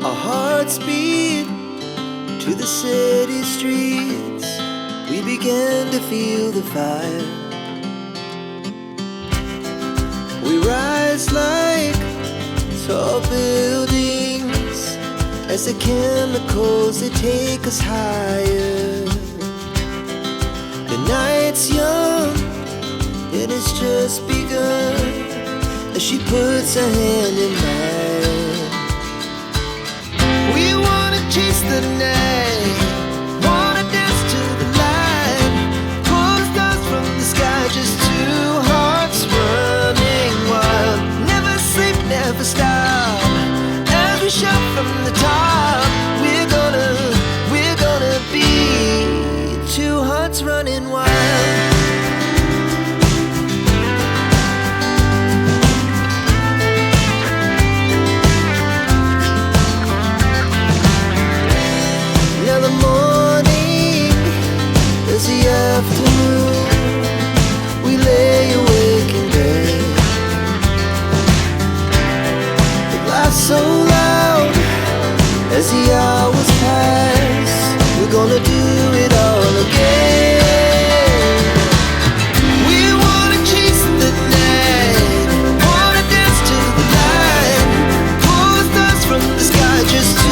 Our hearts beat to the city streets. We began to feel the fire. We rise like tall buildings as the chemicals, they take us higher. The night's young and it's just begun as she puts her hand in mine. We wanna chase the night, wanna dance to the light, pull stars from the sky, just two hearts running wild. Never sleep, never stop, as we shout from the top. We're gonna be two hearts running wild. Now the morning is the afternoon. We lay awake in bed. The laugh so loud as the hours pass. We're gonna do it all again. We wanna chase the night, wanna dance to the light, pull stars from the sky, just to